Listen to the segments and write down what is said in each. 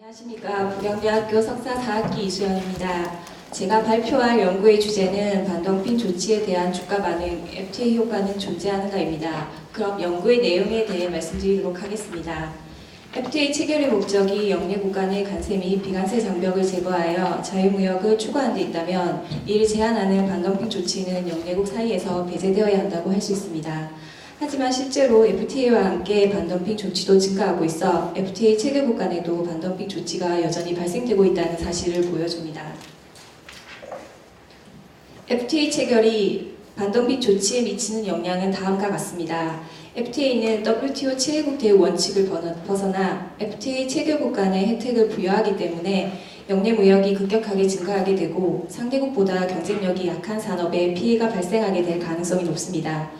안녕하십니까. 부경대학교 석사 4학기 이수연입니다. 제가 발표할 연구의 주제는 반덤핑 조치에 대한 주가 반응, FTA 효과는 존재하는가입니다. 그럼 연구의 내용에 대해 말씀드리도록 하겠습니다. FTA 체결의 목적이 영내국 간의 관세 및 비관세 장벽을 제거하여 자유무역을 추구하는 데 있다면 이를 제한하는 반덤핑 조치는 영내국 사이에서 배제되어야 한다고 할 수 있습니다. 하지만 실제로 FTA와 함께 반덤핑 조치도 증가하고 있어 FTA 체결국 간에도 반덤핑 조치가 여전히 발생되고 있다는 사실을 보여줍니다. FTA 체결이 반덤핑 조치에 미치는 영향은 다음과 같습니다. FTA는 WTO 체결국 대우 원칙을 벗어나 FTA 체결국 간의 혜택을 부여하기 때문에 영내 무역이 급격하게 증가하게 되고 상대국보다 경쟁력이 약한 산업에 피해가 발생하게 될 가능성이 높습니다.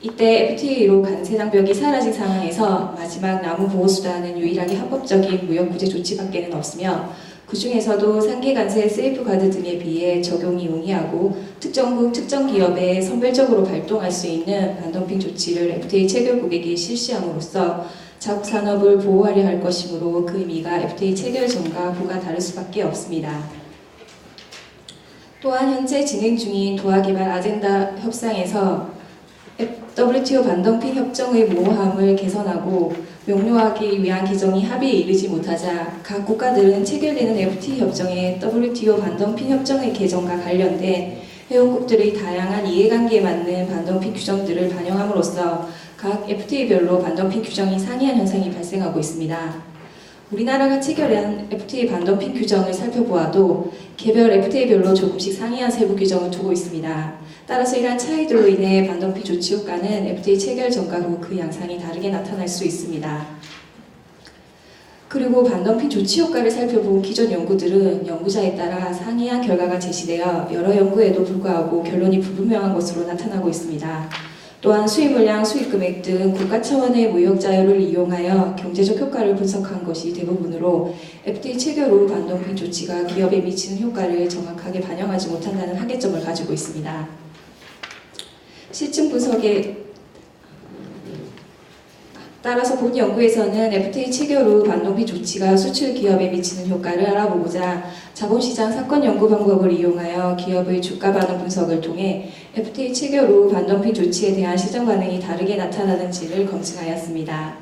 이때 FTA로 관세 장벽이 사라진 상황에서 마지막 남은 보호수단은 유일하게 합법적인 무역구제 조치밖에는 없으며 그 중에서도 상계 관세 세이프가드 등에 비해 적용이 용이하고 특정국, 특정 기업에 선별적으로 발동할 수 있는 반덤핑 조치를 FTA 체결국에게 실시함으로써 자국 산업을 보호하려 할 것이므로 그 의미가 FTA 체결 전과 후가 다를 수밖에 없습니다. 또한 현재 진행 중인 도하개발 아젠다 협상에서 WTO 반덤핑 협정의 모호함을 개선하고 명료하기 위한 개정이 합의에 이르지 못하자 각 국가들은 체결되는 FTA 협정에 WTO 반덤핑 협정의 개정과 관련된 회원국들의 다양한 이해관계에 맞는 반덤핑 규정들을 반영함으로써 각 FTA별로 반덤핑 규정이 상이한 현상이 발생하고 있습니다. 우리나라가 체결한 FTA 반덤핑 규정을 살펴보아도 개별 FTA별로 조금씩 상이한 세부 규정을 두고 있습니다. 따라서 이러한 차이들로 인해 반덤핑 조치 효과는 FTA 체결 전과 후 그 양상이 다르게 나타날 수 있습니다. 그리고 반덤핑 조치 효과를 살펴본 기존 연구들은 연구자에 따라 상이한 결과가 제시되어 여러 연구에도 불구하고 결론이 불분명한 것으로 나타나고 있습니다. 또한 수입 물량, 수입 금액 등 국가 차원의 무역 자료를 이용하여 경제적 효과를 분석한 것이 대부분으로 FTA 체결 후 반덤핑 조치가 기업에 미치는 효과를 정확하게 반영하지 못한다는 한계점을 가지고 있습니다. 실증 분석에 따라서 본 연구에서는 FTA 체결 후 반덤핑 조치가 수출 기업에 미치는 효과를 알아보고자 자본시장 사건 연구 방법을 이용하여 기업의 주가 반응 분석을 통해 FTA 체결 후 반덤핑 조치에 대한 시장 반응이 다르게 나타나는지를 검증하였습니다.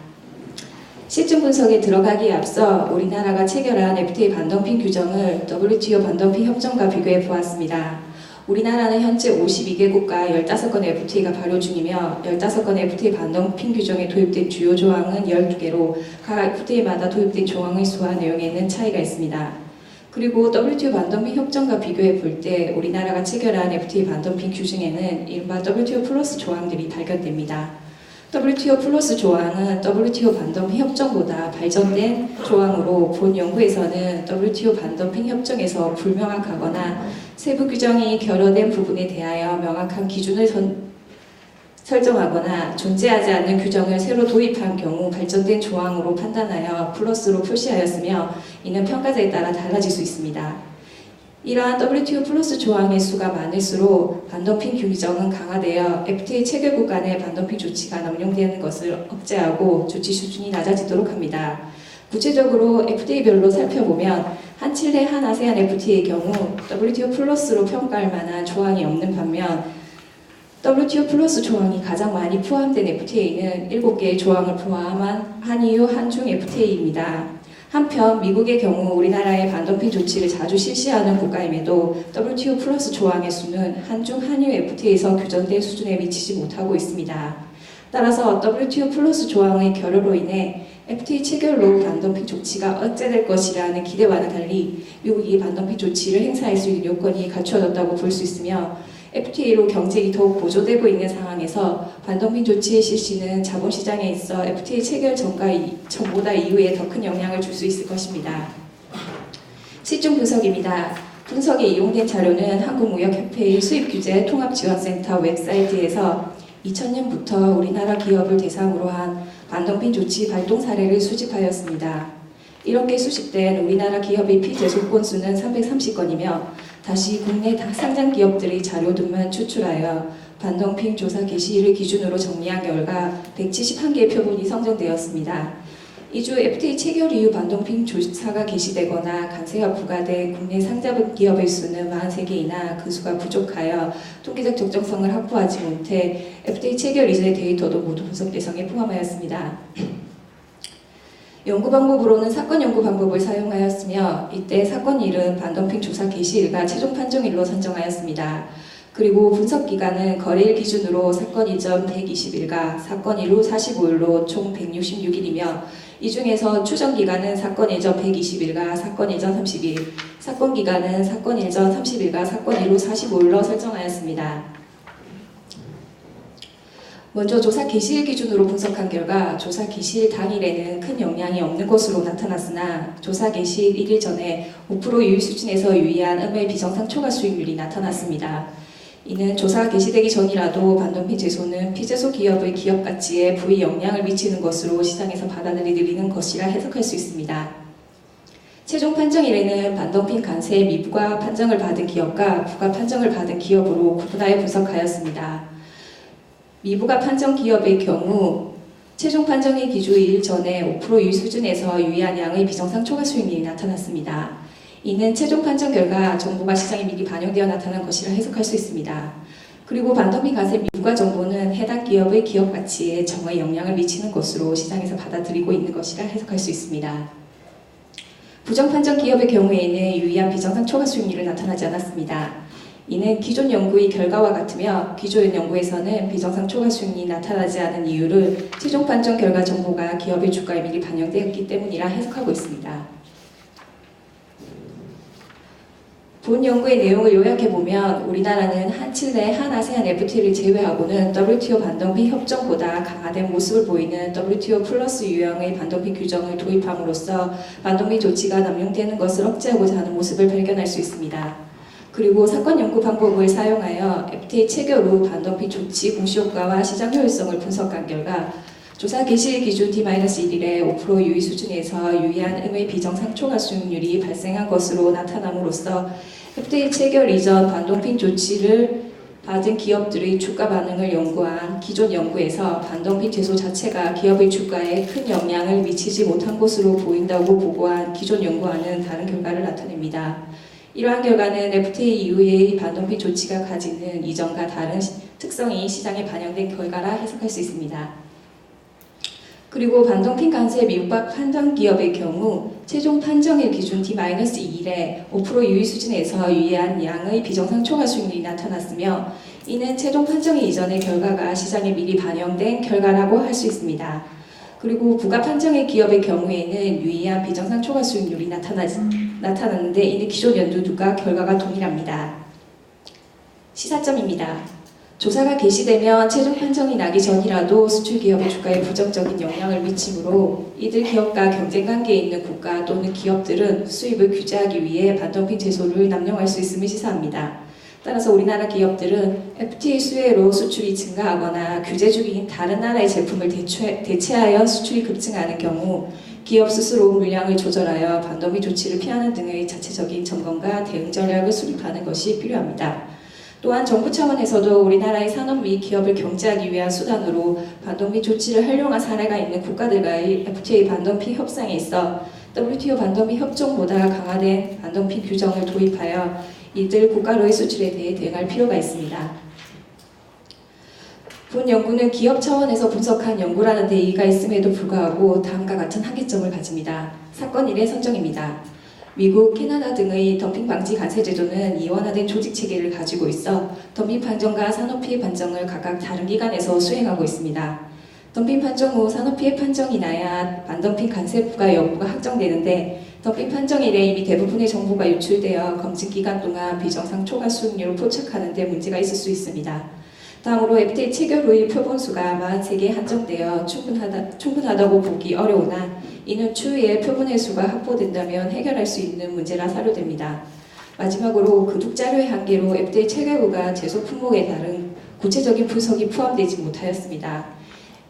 실증 분석에 들어가기에 앞서 우리나라가 체결한 FTA 반덤핑 규정을 WTO 반덤핑 협정과 비교해 보았습니다. 우리나라는 현재 52개국과 15건의 FTA가 발효 중이며 15건의 FTA 반덤핑 규정에 도입된 주요 조항은 12개로 각 FTA마다 도입된 조항의 수와 내용에는 차이가 있습니다. 그리고 WTO 반덤핑 협정과 비교해 볼 때 우리나라가 체결한 FTA 반덤핑 규정에는 이른바 WTO 플러스 조항들이 발견됩니다. WTO 플러스 조항은 WTO 반덤핑 협정보다 발전된 조항으로 본 연구에서는 WTO 반덤핑 협정에서 불명확하거나 세부 규정이 결여된 부분에 대하여 명확한 기준을 설정하거나 존재하지 않는 규정을 새로 도입한 경우 발전된 조항으로 판단하여 플러스로 표시하였으며 이는 평가자에 따라 달라질 수 있습니다. 이러한 WTO 플러스 조항의 수가 많을수록 반덤핑 규정은 강화되어 FTA 체결국 간의 반덤핑 조치가 남용되는 것을 억제하고 조치 수준이 낮아지도록 합니다. 구체적으로 FTA별로 살펴보면 한 칠레, 한 아세안 FTA의 경우 WTO 플러스로 평가할 만한 조항이 없는 반면 WTO 플러스 조항이 가장 많이 포함된 FTA는 7개의 조항을 포함한 한EU, 한중 FTA입니다. 한편 미국의 경우 우리나라의 반덤핑 조치를 자주 실시하는 국가임에도 WTO 플러스 조항의 수는 한중, 한유 FTA에서 규정된 수준에 미치지 못하고 있습니다. 따라서 WTO 플러스 조항의 결여로 인해 FTA 체결로 반덤핑 조치가 억제될 것이라는 기대와는 달리 미국이 반덤핑 조치를 행사할 수 있는 요건이 갖추어졌다고 볼 수 있으며 FTA로 경쟁이 더욱 보조되고 있는 상황에서 반덤핑 조치의 실시는 자본시장에 있어 FTA 체결 전보다 이후에 더 큰 영향을 줄 수 있을 것입니다. 실증 분석입니다. 분석에 이용된 자료는 한국무역협회의 수입규제 통합지원센터 웹사이트에서 2000년부터 우리나라 기업을 대상으로 한 반덤핑 조치 발동 사례를 수집하였습니다. 이렇게 수집된 우리나라 기업의 피제소 건수는 330건이며 다시 국내 상장 기업들의 자료 등만 추출하여 반덤핑 조사 개시일을 기준으로 정리한 결과 171개의 표본이 선정되었습니다. 이주 FTA 체결 이후 반동핑 조사가 개시되거나 관세가 부과된 국내 상자 기업의 수는 43개이나 그 수가 부족하여 통계적 적정성을 확보하지 못해 FTA 체결 이전의 데이터도 모두 분석 대상에 포함하였습니다. 연구 방법으로는 사건 연구 방법을 사용하였으며 이때 사건일은 반덤핑 조사 개시일과 최종 판정일로 선정하였습니다. 그리고 분석 기간은 거래일 기준으로 사건 이전 120일과 사건 이후 45일로 총 166일이며 이 중에서 추정 기간은 사건 이전 120일과 사건 이전 30일, 사건 기간은 사건 이전 30일과 사건 이후 45일로 설정하였습니다. 먼저 조사 개시일 기준으로 분석한 결과 조사 개시일 당일에는 큰 영향이 없는 것으로 나타났으나 조사 개시일 1일 전에 5% 유의 수준에서 유의한 음의 비정상 초과 수익률이 나타났습니다. 이는 조사가 개시되기 전이라도 반덤핑 제소는 피제소 기업의 기업 가치에 부의 영향을 미치는 것으로 시장에서 받아들이는 것이라 해석할 수 있습니다. 최종 판정일에는 반덤핑 관세 미부과 판정을 받은 기업과 부가 판정을 받은 기업으로 구분하여 분석하였습니다. 미부가 판정 기업의 경우 최종 판정일 기준일 전에 5% 유의 수준에서 유의한 양의 비정상 초과 수익률이 나타났습니다. 이는 최종 판정 결과 정보가 시장에 미리 반영되어 나타난 것이라 해석할 수 있습니다. 그리고 반덤핑 관세 미부과 정보는 해당 기업의 기업 가치에 정의 영향을 미치는 것으로 시장에서 받아들이고 있는 것이라 해석할 수 있습니다. 부정 판정 기업의 경우에는 유의한 비정상 초과 수익률은 나타나지 않았습니다. 이는 기존 연구의 결과와 같으며 기존 연구에서는 비정상 초과 수익률이 나타나지 않은 이유를 최종 판정 결과 정보가 기업의 주가에 미리 반영되었기 때문이라 해석하고 있습니다. 본 연구의 내용을 요약해보면 우리나라는 한 칠레, 한 아세안 FTA를 제외하고는 WTO 반덤핑 협정보다 강화된 모습을 보이는 WTO 플러스 유형의 반덤핑 규정을 도입함으로써 반덤핑 조치가 남용되는 것을 억제하고자 하는 모습을 발견할 수 있습니다. 그리고 사건 연구 방법을 사용하여 FTA 체결 후 반덤핑 조치 공시효과와 시장 효율성을 분석한 결과 조사 개시 기준 D-1일에 5% 유의 수준에서 유의한 음의 비정상 초과 수익률이 발생한 것으로 나타남으로써 FTA 체결 이전 반덤핑 조치를 받은 기업들의 주가 반응을 연구한 기존 연구에서 반덤핑 제소 자체가 기업의 주가에 큰 영향을 미치지 못한 것으로 보인다고 보고한 기존 연구와는 다른 결과를 나타냅니다. 이러한 결과는 FTA 이후의 반덤핑 조치가 가지는 이전과 다른 특성이 시장에 반영된 결과라 해석할 수 있습니다. 그리고 반덤핑 관세 미부가 판정 기업의 경우 최종 판정일 기준 D-2일에 5% 유의 수준에서 유의한 양의 비정상 초과 수익률이 나타났으며 이는 최종 판정일 이전의 결과가 시장에 미리 반영된 결과라고 할 수 있습니다. 그리고 부가 판정일 기업의 경우에는 유의한 비정상 초과 수익률이 나타났는데 이는 기존 연도들과 결과가 동일합니다. 시사점입니다. 조사가 개시되면 최종 판정이 나기 전이라도 수출 기업의 주가에 부정적인 영향을 미치므로 이들 기업과 경쟁 관계에 있는 국가 또는 기업들은 수입을 규제하기 위해 반덤핑 제소를 남용할 수 있음을 시사합니다. 따라서 우리나라 기업들은 FTA 수혜로 수출이 증가하거나 규제 중인 다른 나라의 제품을 대체하여 수출이 급증하는 경우 기업 스스로 물량을 조절하여 반덤핑 조치를 피하는 등의 자체적인 점검과 대응 전략을 수립하는 것이 필요합니다. 또한 정부 차원에서도 우리나라의 산업 및 기업을 경제하기 위한 수단으로 반덤핑 조치를 활용한 사례가 있는 국가들과의 FTA 반덤핑 협상에 있어 WTO 반덤핑 협정보다 강화된 반덤핑 규정을 도입하여 이들 국가로의 수출에 대해 대응할 필요가 있습니다. 본 연구는 기업 차원에서 분석한 연구라는 데 이의가 있음에도 불구하고 다음과 같은 한계점을 가집니다. 사건 1의 선정입니다. 미국, 캐나다 등의 덤핑 방지 관세 제도는 이원화된 조직 체계를 가지고 있어 덤핑 판정과 산업피해 판정을 각각 다른 기관에서 수행하고 있습니다. 덤핑 판정 후 산업피해 판정이 나야 반덤핑 관세 부과 여부가 확정되는데 덤핑 판정일에 이미 대부분의 정보가 유출되어 검증 기간 동안 비정상 초과 수익률을 포착하는 데 문제가 있을 수 있습니다. 다음으로 FTA 체결 후의 표본수가 43개에 한정되어 충분하다고 보기 어려우나 이는 추후에 표본의 수가 확보된다면 해결할 수 있는 문제라 사료됩니다. 마지막으로 그둑 자료의 한계로 FTA 체결 후가 제소 품목에 따른 구체적인 분석이 포함되지 못하였습니다.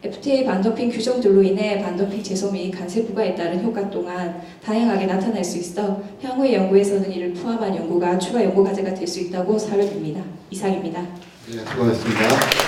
FTA 반덤핑 규정들로 인해 반덤핑 제소 및 관세 부과에 따른 효과 또한 다양하게 나타날 수 있어 향후의 연구에서는 이를 포함한 연구가 추가 연구 과제가 될 수 있다고 사료됩니다. 이상입니다. 네, 수고하셨습니다.